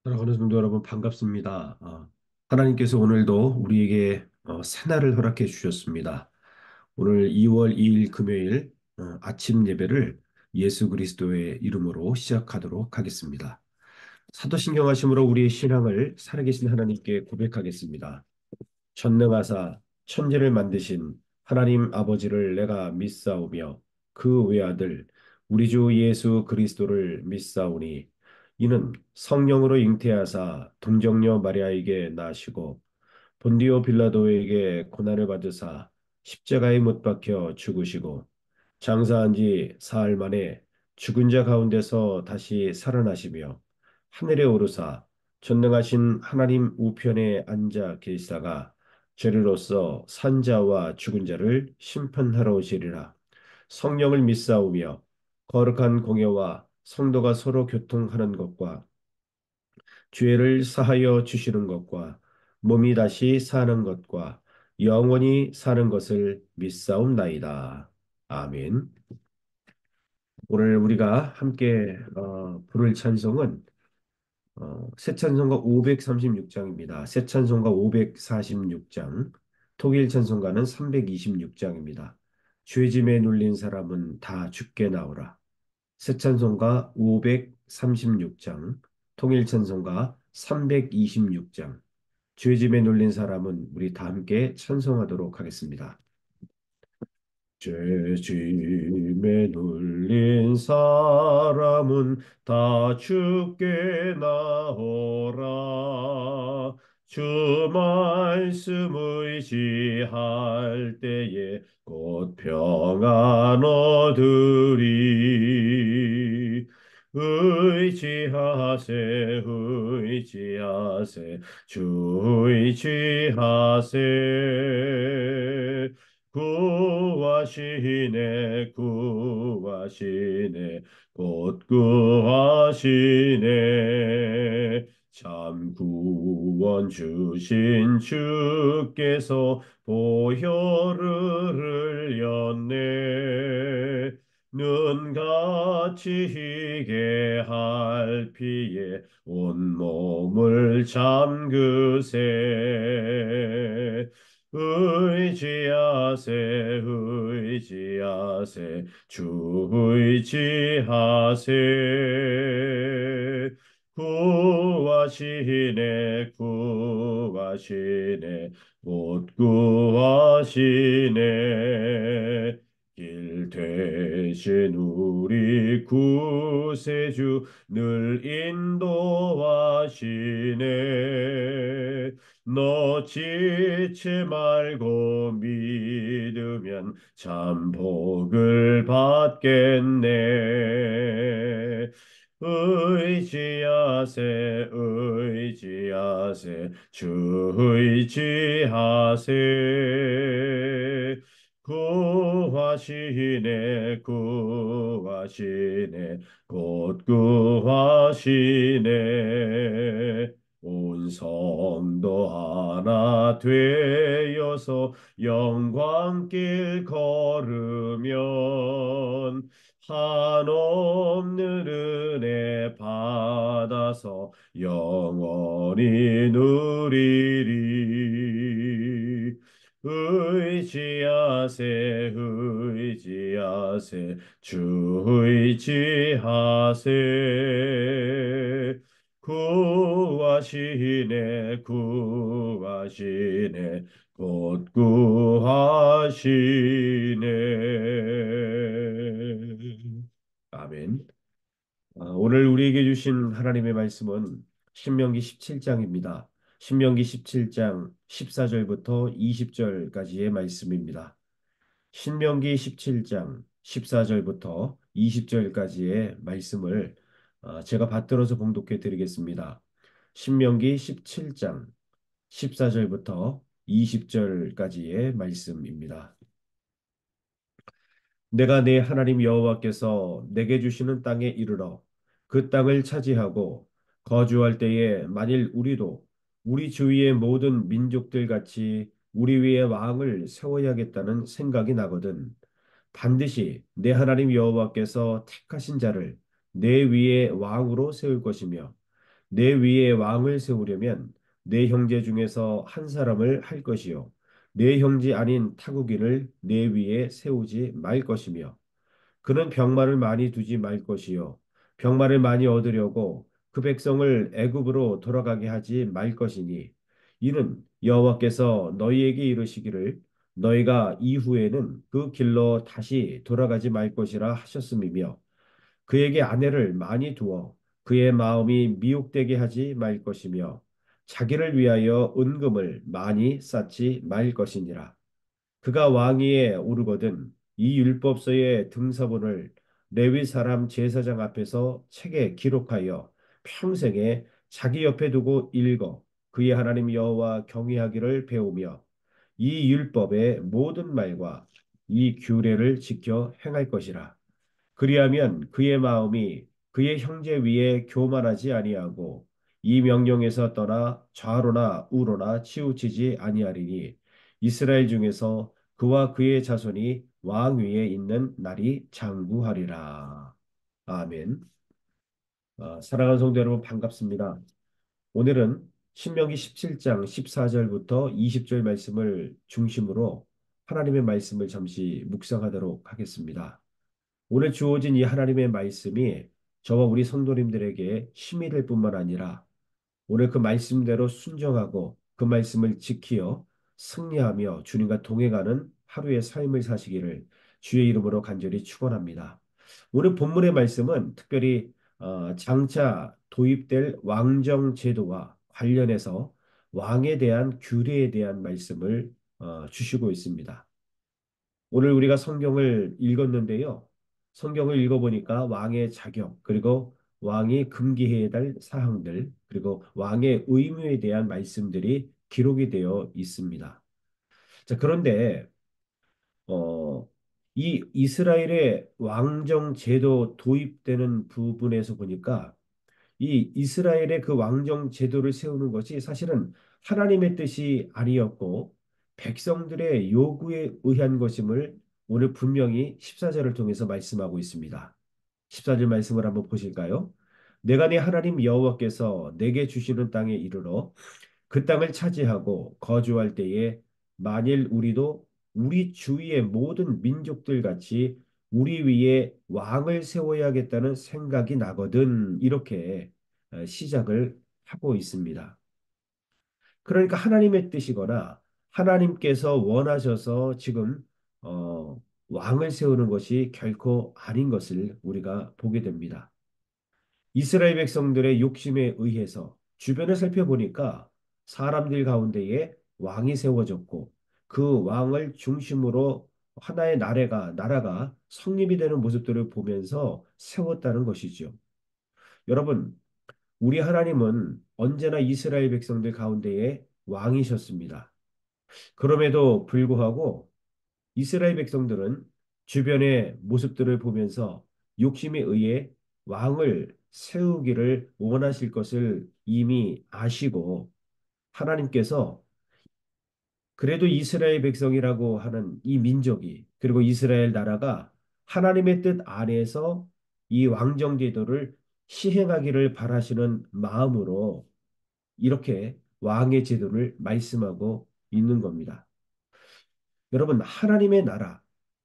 사랑하는 성도 여러분 반갑습니다. 하나님께서 오늘도 우리에게 새날을 허락해 주셨습니다. 오늘 2월 2일 금요일 아침 예배를 예수 그리스도의 이름으로 시작하도록 하겠습니다. 사도신경하심으로 우리의 신앙을 살아계신 하나님께 고백하겠습니다. 전능하사 천지를 만드신 하나님 아버지를 내가 믿사오며 그 외아들 우리 주 예수 그리스도를 믿사오니 이는 성령으로 잉태하사 동정녀 마리아에게 나시고 본디오 빌라도에게 고난을 받으사 십자가에 못 박혀 죽으시고 장사한 지 사흘 만에 죽은 자 가운데서 다시 살아나시며 하늘에 오르사 전능하신 하나님 우편에 앉아 계시다가 죄르로서 산자와 죽은 자를 심판하러 오시리라. 성령을 믿사오며 거룩한 공예와 성도가 서로 교통하는 것과 죄를 사하여 주시는 것과 몸이 다시 사는 것과 영원히 사는 것을 믿사옵나이다. 아멘. 오늘 우리가 함께 부를 찬송은 새 찬송가 536장입니다. 새 찬송가 546장, 통일 찬송가는 326장입니다. 죄짐에 눌린 사람은 다 죽게 나오라. 새 찬송가 536장, 통일 찬송가 326장, 죄짐에 눌린 사람은 우리 다 함께 찬송하도록 하겠습니다. 죄짐에 눌린 사람은 다 죽게 나오라. 주 말씀 의지할 때에 곧 평안 얻으리. 의지하세 의지하세 주 의지하세 구하시네 구하시네 곧 구하시네 참 구원 주신 주께서 보혈을 흘렸네 눈같이 희게 할 피에 온몸을 잠그세 의지하세 의지하세 주 의지하세 구하시네 구하시네 곧 구하시네 길 되신 우리 구세주 늘 인도하시네 놓치지 말고 믿으면 참 복을 받겠네. 의지하세 의지하세 주 의지하세 구하시네 구하시네 곧 구하시네 온 성도 하나 되어서 영광길 걸으면 한없는 은혜 받아서 영원히 누리리 의지하세 의지하세 주 의지하세 구하시네 구하시네 곧 구하시네. 아멘. 오늘 우리에게 주신 하나님의 말씀은 신명기 17장입니다. 신명기 17장 14절부터 20절까지의 말씀입니다. 신명기 17장 14절부터 20절까지의 말씀을 제가 받들어서 봉독해 드리겠습니다. 신명기 17장 14절부터 20절까지의 말씀입니다. 내가 네 하나님 여호와께서 내게 주시는 땅에 이르러 그 땅을 차지하고 거주할 때에 만일 우리도 우리 주위의 모든 민족들 같이 우리 위에 왕을 세워야겠다는 생각이 나거든. 반드시 내 하나님 여호와께서 택하신 자를 내 위에 왕으로 세울 것이며 내 위에 왕을 세우려면 내 형제 중에서 한 사람을 할 것이요 내 형제 아닌 타국인을 내 위에 세우지 말 것이며 그는 병마를 많이 두지 말 것이요 병마를 많이 얻으려고 그 백성을 애굽으로 돌아가게 하지 말 것이니 이는 여호와께서 너희에게 이르시기를 너희가 이후에는 그 길로 다시 돌아가지 말 것이라 하셨음이며 그에게 아내를 많이 두어 그의 마음이 미혹되게 하지 말 것이며 자기를 위하여 은금을 많이 쌓지 말 것이니라. 그가 왕위에 오르거든 이 율법서의 등서본을 레위 사람 제사장 앞에서 책에 기록하여 평생에 자기 옆에 두고 읽어 그의 하나님 여호와 경외하기를 배우며 이 율법의 모든 말과 이 규례를 지켜 행할 것이라. 그리하면 그의 마음이 그의 형제 위에 교만하지 아니하고 이 명령에서 떠나 좌로나 우로나 치우치지 아니하리니 이스라엘 중에서 그와 그의 자손이 왕 위에 있는 날이 장구하리라. 아멘. 사랑하는 성도 여러분 반갑습니다. 오늘은 신명기 17장 14절부터 20절 말씀을 중심으로 하나님의 말씀을 잠시 묵상하도록 하겠습니다. 오늘 주어진 이 하나님의 말씀이 저와 우리 성도님들에게 힘이 될 뿐만 아니라 오늘 그 말씀대로 순종하고 그 말씀을 지키어 승리하며 주님과 동행하는 하루의 삶을 사시기를 주의 이름으로 간절히 축원합니다. 오늘 본문의 말씀은 특별히 장차 도입될 왕정 제도와 관련해서 왕에 대한 규례에 대한 말씀을 주시고 있습니다. 오늘 우리가 성경을 읽었는데요. 성경을 읽어보니까 왕의 자격, 그리고 왕이 금기해야 될 사항들, 그리고 왕의 의무에 대한 말씀들이 기록이 되어 있습니다. 자, 그런데, 어, 이 이스라엘의 왕정 제도 도입되는 부분에서 보니까 이 이스라엘의 그 왕정 제도를 세우는 것이 사실은 하나님의 뜻이 아니었고 백성들의 요구에 의한 것임을 오늘 분명히 14절을 통해서 말씀하고 있습니다. 14절 말씀을 한번 보실까요? 내가 내 하나님 여호와께서 내게 주시는 땅에 이르러 그 땅을 차지하고 거주할 때에 만일 우리도 우리 주위의 모든 민족들 같이 우리 위에 왕을 세워야겠다는 생각이 나거든 이렇게 시작을 하고 있습니다. 그러니까 하나님의 뜻이거나 하나님께서 원하셔서 지금 어, 왕을 세우는 것이 결코 아닌 것을 우리가 보게 됩니다. 이스라엘 백성들의 욕심에 의해서 주변을 살펴보니까 사람들 가운데에 왕이 세워졌고 그 왕을 중심으로 하나의 나라가 성립이 되는 모습들을 보면서 세웠다는 것이죠. 여러분, 우리 하나님은 언제나 이스라엘 백성들 가운데에 왕이셨습니다. 그럼에도 불구하고 이스라엘 백성들은 주변의 모습들을 보면서 욕심에 의해 왕을 세우기를 원하실 것을 이미 아시고 하나님께서 그래도 이스라엘 백성이라고 하는 이 민족이 그리고 이스라엘 나라가 하나님의 뜻 안에서 이 왕정 제도를 시행하기를 바라시는 마음으로 이렇게 왕의 제도를 말씀하고 있는 겁니다. 여러분, 하나님의 나라,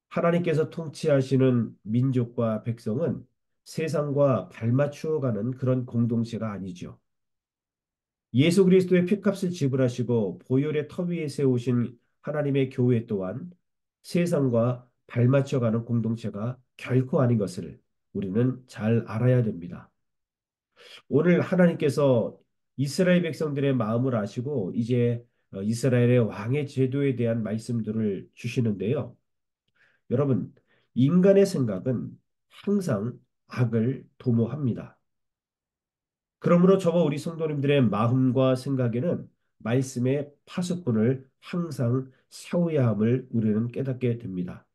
하나님께서 통치하시는 민족과 백성은 세상과 발맞추어 가는 그런 공동체가 아니죠. 예수 그리스도의 피값을 지불하시고 보혈의 터 위에 세우신 하나님의 교회 또한 세상과 발맞춰 가는 공동체가 결코 아닌 것을 우리는 잘 알아야 됩니다. 오늘 하나님께서 이스라엘 백성들의 마음을 아시고 이제 이스라엘의 왕의 제도에 대한 말씀들을 주시는데요. 여러분, 인간의 생각은 항상 악을 도모합니다. 그러므로 저와 우리 성도님들의 마음과 생각에는 말씀의 파수꾼을 항상 세워야 함을 우리는 깨닫게 됩니다.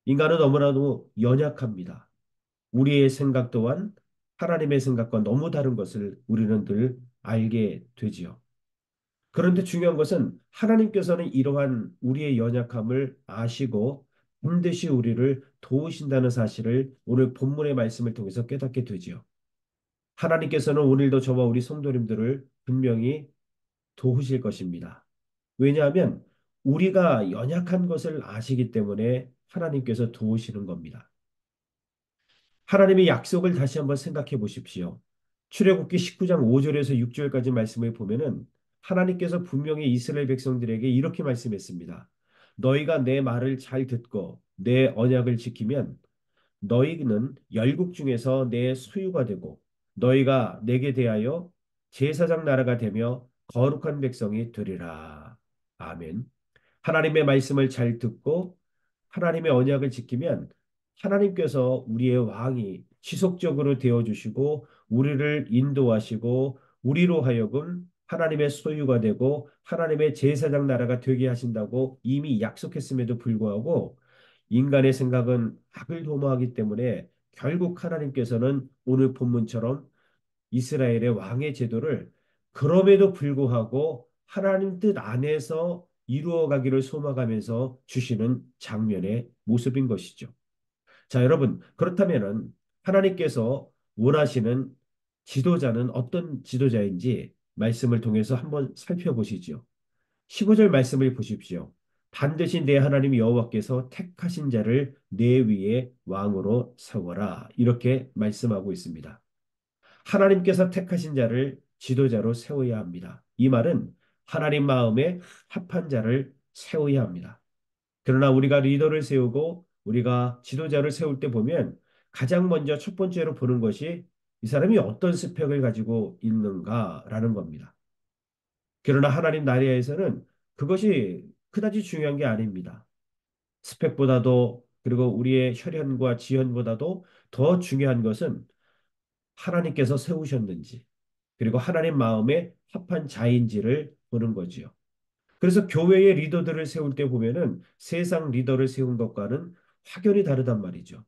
인간은 너무나도 연약합니다. 우리의 생각 또한 하나님의 생각과 너무 다른 것을 우리는 늘 알게 되지요. 그런데 중요한 것은 하나님께서는 이러한 우리의 연약함을 아시고 반드시 우리를 도우신다는 사실을 오늘 본문의 말씀을 통해서 깨닫게 되지요. 하나님께서는 오늘도 저와 우리 성도님들을 분명히 도우실 것입니다. 왜냐하면 우리가 연약한 것을 아시기 때문에 하나님께서 도우시는 겁니다. 하나님의 약속을 다시 한번 생각해 보십시오. 출애굽기 19장 5절에서 6절까지 말씀을 보면은 하나님께서 분명히 이스라엘 백성들에게 이렇게 말씀했습니다. 너희가 내 말을 잘 듣고 내 언약을 지키면 너희는 열국 중에서 내 소유가 되고 너희가 내게 대하여 제사장 나라가 되며 거룩한 백성이 되리라. 아멘. 하나님의 말씀을 잘 듣고 하나님의 언약을 지키면 하나님께서 우리의 왕이 지속적으로 되어 주시고 우리를 인도하시고 우리로 하여금 하나님의 소유가 되고 하나님의 제사장 나라가 되게 하신다고 이미 약속했음에도 불구하고 인간의 생각은 악을 도모하기 때문에 결국 하나님께서는 오늘 본문처럼 이스라엘의 왕의 제도를 그럼에도 불구하고 하나님 뜻 안에서 이루어가기를 소망하면서 주시는 장면의 모습인 것이죠. 자, 여러분, 그렇다면은 하나님께서 원하시는 지도자는 어떤 지도자인지 말씀을 통해서 한번 살펴보시죠. 15절 말씀을 보십시오. 반드시 내 하나님 여호와께서 택하신 자를 내 위에 왕으로 세워라. 이렇게 말씀하고 있습니다. 하나님께서 택하신 자를 지도자로 세워야 합니다. 이 말은 하나님 마음에 합한 자를 세워야 합니다. 그러나 우리가 리더를 세우고 우리가 지도자를 세울 때 보면 가장 먼저 첫 번째로 보는 것이 이 사람이 어떤 스펙을 가지고 있는가라는 겁니다. 그러나 하나님 나라에서는 그것이 그다지 중요한 게 아닙니다. 스펙보다도 그리고 우리의 혈연과 지연보다도 더 중요한 것은 하나님께서 세우셨는지 그리고 하나님 마음에 합한 자인지를 보는 거지요. 그래서 교회의 리더들을 세울 때 보면은 세상 리더를 세운 것과는 확연히 다르단 말이죠.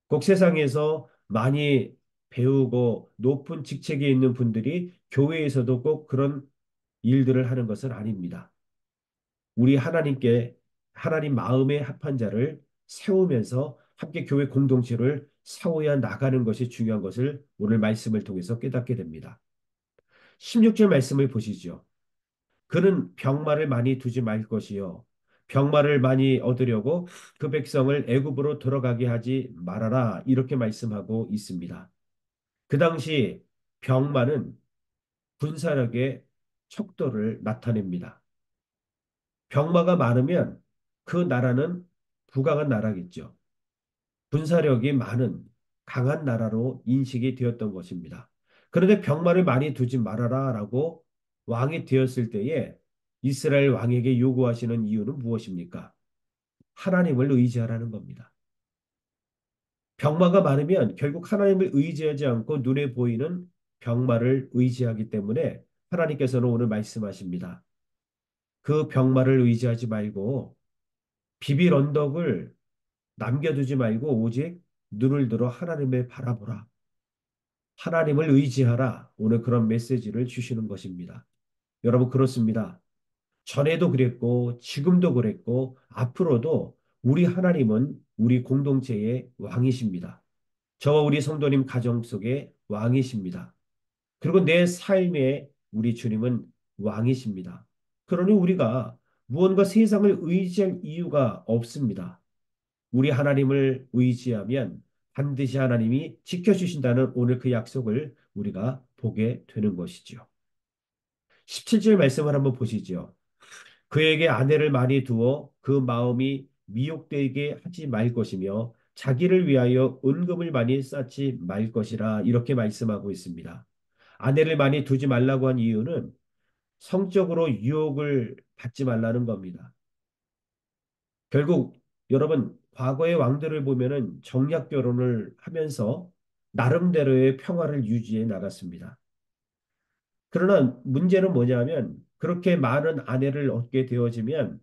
꼭 세상에서 많이 배우고 높은 직책에 있는 분들이 교회에서도 꼭 그런 일들을 하는 것은 아닙니다. 우리 하나님께 하나님 마음에 합한 자를 세우면서 함께 교회 공동체를 세워야 나가는 것이 중요한 것을 오늘 말씀을 통해서 깨닫게 됩니다. 16절 말씀을 보시죠. 그는 병마를 많이 두지 말 것이요. 병마를 많이 얻으려고 그 백성을 애굽으로 들어가게 하지 말아라. 이렇게 말씀하고 있습니다. 그 당시 병마는 군사력의 척도를 나타냅니다. 병마가 많으면 그 나라는 부강한 나라겠죠. 군사력이 많은 강한 나라로 인식이 되었던 것입니다. 그런데 병마를 많이 두지 말아라라고 왕이 되었을 때에 이스라엘 왕에게 요구하시는 이유는 무엇입니까? 하나님을 의지하라는 겁니다. 병마가 많으면 결국 하나님을 의지하지 않고 눈에 보이는 병마를 의지하기 때문에 하나님께서는 오늘 말씀하십니다. 그 병마를 의지하지 말고 비빌 언덕을 남겨두지 말고 오직 눈을 들어 하나님을 바라보라. 하나님을 의지하라. 오늘 그런 메시지를 주시는 것입니다. 여러분 그렇습니다. 전에도 그랬고 지금도 그랬고 앞으로도 우리 하나님은 우리 공동체의 왕이십니다. 저와 우리 성도님 가정 속의 왕이십니다. 그리고 내 삶에 우리 주님은 왕이십니다. 그러니 우리가 무언가 세상을 의지할 이유가 없습니다. 우리 하나님을 의지하면 반드시 하나님이 지켜주신다는 오늘 그 약속을 우리가 보게 되는 것이죠. 17절 말씀을 한번 보시죠. 그에게 아내를 많이 두어 그 마음이 미혹되게 하지 말 것이며 자기를 위하여 은금을 많이 쌓지 말 것이라 이렇게 말씀하고 있습니다. 아내를 많이 두지 말라고 한 이유는 성적으로 유혹을 받지 말라는 겁니다. 결국 여러분 과거의 왕들을 보면은 정략 결혼을 하면서 나름대로의 평화를 유지해 나갔습니다. 그러나 문제는 뭐냐면 그렇게 많은 아내를 얻게 되어지면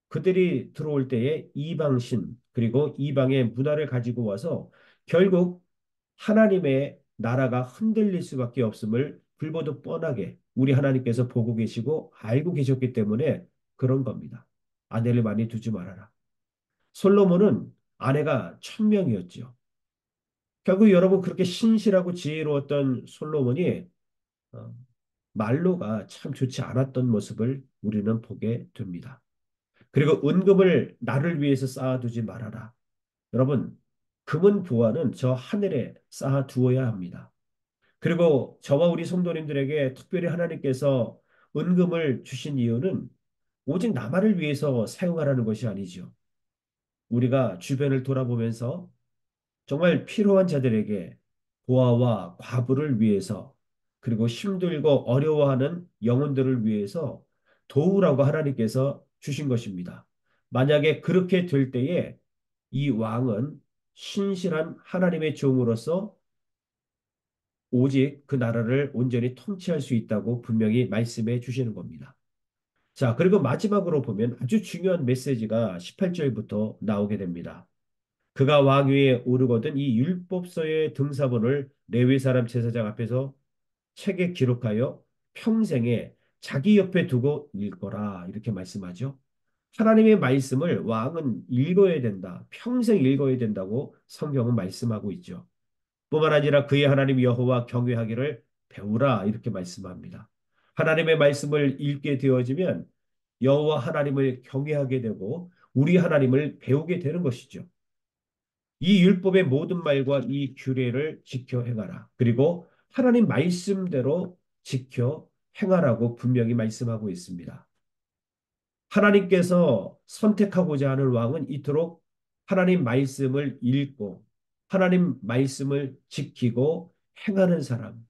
그들이 들어올 때에 이방신 그리고 이방의 문화를 가지고 와서 결국 하나님의 나라가 흔들릴 수밖에 없음을 불보듯 뻔하게 우리 하나님께서 보고 계시고 알고 계셨기 때문에 그런 겁니다. 아내를 많이 두지 말아라. 솔로몬은 아내가 1000명이었죠. 결국 여러분 그렇게 신실하고 지혜로웠던 솔로몬이 어, 말로가 참 좋지 않았던 모습을 우리는 보게 됩니다. 그리고 은금을 나를 위해서 쌓아두지 말아라. 여러분, 금은 부화는 저 하늘에 쌓아두어야 합니다. 그리고 저와 우리 성도님들에게 특별히 하나님께서 은금을 주신 이유는 오직 나만을 위해서 사용하라는 것이 아니죠. 우리가 주변을 돌아보면서 정말 필요한 자들에게 보아와 과부를 위해서 그리고 힘들고 어려워하는 영혼들을 위해서 도우라고 하나님께서 주신 것입니다. 만약에 그렇게 될 때에 이 왕은 신실한 하나님의 종으로서 오직 그 나라를 온전히 통치할 수 있다고 분명히 말씀해 주시는 겁니다. 자, 그리고 마지막으로 보면 아주 중요한 메시지가 18절부터 나오게 됩니다. 그가 왕위에 오르거든 이 율법서의 등사본을 레위 사람 제사장 앞에서 책에 기록하여 평생에 자기 옆에 두고 읽거라 이렇게 말씀하죠. 하나님의 말씀을 왕은 읽어야 된다. 평생 읽어야 된다고 성경은 말씀하고 있죠. 뿐만 아니라 그의 하나님 여호와 경외하기를 배우라 이렇게 말씀합니다. 하나님의 말씀을 읽게 되어지면 여호와 하나님을 경외하게 되고 우리 하나님을 배우게 되는 것이죠. 이 율법의 모든 말과 이 규례를 지켜 행하라. 그리고 하나님 말씀대로 지켜 행하라고 분명히 말씀하고 있습니다. 하나님께서 선택하고자 하는 왕은 이토록 하나님 말씀을 읽고 하나님 말씀을 지키고 행하는 사람,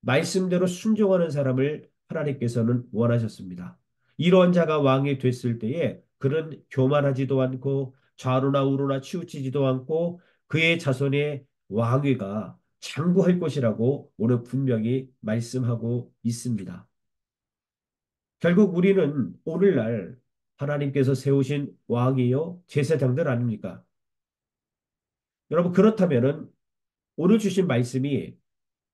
말씀대로 순종하는 사람을 하나님께서는 원하셨습니다. 이러한 자가 왕이 됐을 때에 그는 교만하지도 않고 좌로나 우로나 치우치지도 않고 그의 자손의 왕위가 장구할 것이라고 오늘 분명히 말씀하고 있습니다. 결국 우리는 오늘날 하나님께서 세우신 왕이요 제사장들 아닙니까? 여러분 그렇다면은 오늘 주신 말씀이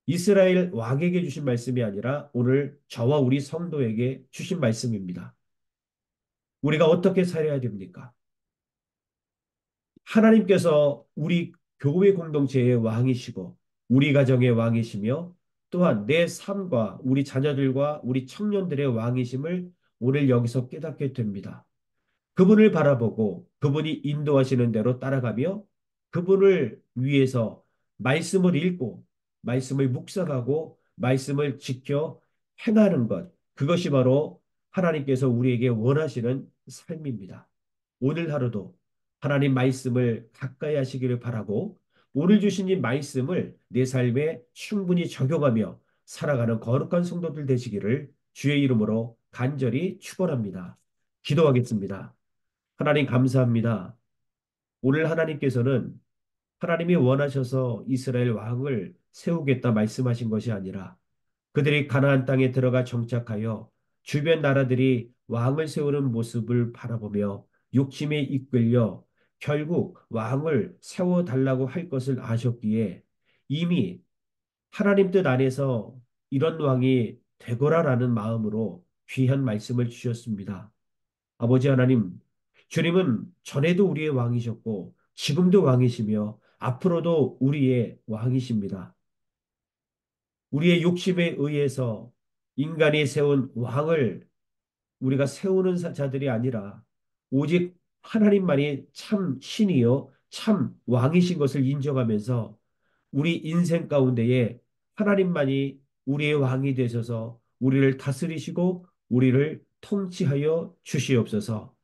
이스라엘 왕에게 주신 말씀이 아니라 오늘 저와 우리 성도에게 주신 말씀입니다. 우리가 어떻게 살아야 됩니까? 하나님께서 우리 교회 공동체의 왕이시고 우리 가정의 왕이시며 또한 내 삶과 우리 자녀들과 우리 청년들의 왕이심을 오늘 여기서 깨닫게 됩니다. 그분을 바라보고 그분이 인도하시는 대로 따라가며 그분을 위해서 말씀을 읽고 말씀을 묵상하고 말씀을 지켜 행하는 것. 그것이 바로 하나님께서 우리에게 원하시는 삶입니다. 오늘 하루도 하나님 말씀을 가까이 하시기를 바라고 오늘 주신 이 말씀을 내 삶에 충분히 적용하며 살아가는 거룩한 성도들 되시기를 주의 이름으로 간절히 축원합니다. 기도하겠습니다. 하나님 감사합니다. 오늘 하나님께서는 하나님이 원하셔서 이스라엘 왕을 세우겠다 말씀하신 것이 아니라 그들이 가나안 땅에 들어가 정착하여 주변 나라들이 왕을 세우는 모습을 바라보며 욕심에 이끌려 결국 왕을 세워달라고 할 것을 아셨기에 이미 하나님 뜻 안에서 이런 왕이 되거라라는 마음으로 귀한 말씀을 주셨습니다. 아버지 하나님, 주님은 전에도 우리의 왕이셨고, 지금도 왕이시며, 앞으로도 우리의 왕이십니다. 우리의 욕심에 의해서 인간이 세운 왕을 우리가 세우는 자들이 아니라, 오직 하나님만이 참 신이요, 참 왕이신 것을 인정하면서, 우리 인생 가운데에 하나님만이 우리의 왕이 되셔서 우리를 다스리시고, 우리를 통치하여 주시옵소서.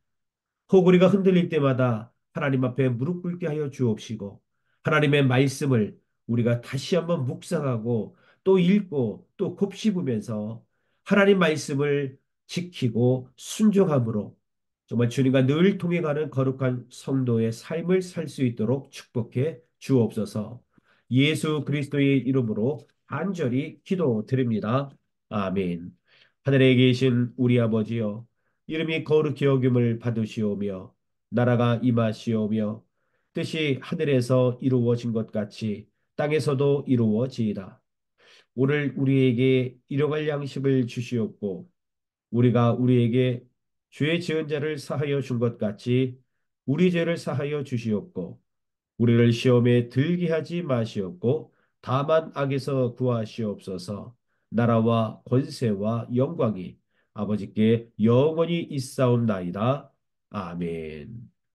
혹 우리가 흔들릴 때마다 하나님 앞에 무릎 꿇게 하여 주옵시고 하나님의 말씀을 우리가 다시 한번 묵상하고 또 읽고 또 곱씹으면서 하나님 말씀을 지키고 순종함으로 정말 주님과 늘 통해가는 거룩한 성도의 삶을 살 수 있도록 축복해 주옵소서. 예수 그리스도의 이름으로 간절히 기도드립니다. 아멘. 하늘에 계신 우리 아버지여 이름이 거룩히 여김을 받으시오며 나라가 임하시오며 뜻이 하늘에서 이루어진 것 같이 땅에서도 이루어지이다. 오늘 우리에게 일용할 양식을 주시옵고 우리가 우리에게 죄 지은 자를 사하여 준 것 같이 우리 죄를 사하여 주시옵고 우리를 시험에 들게 하지 마시옵고 다만 악에서 구하시옵소서. 나라와 권세와 영광이 아버지께 영원히 있사옵나이다. 아멘.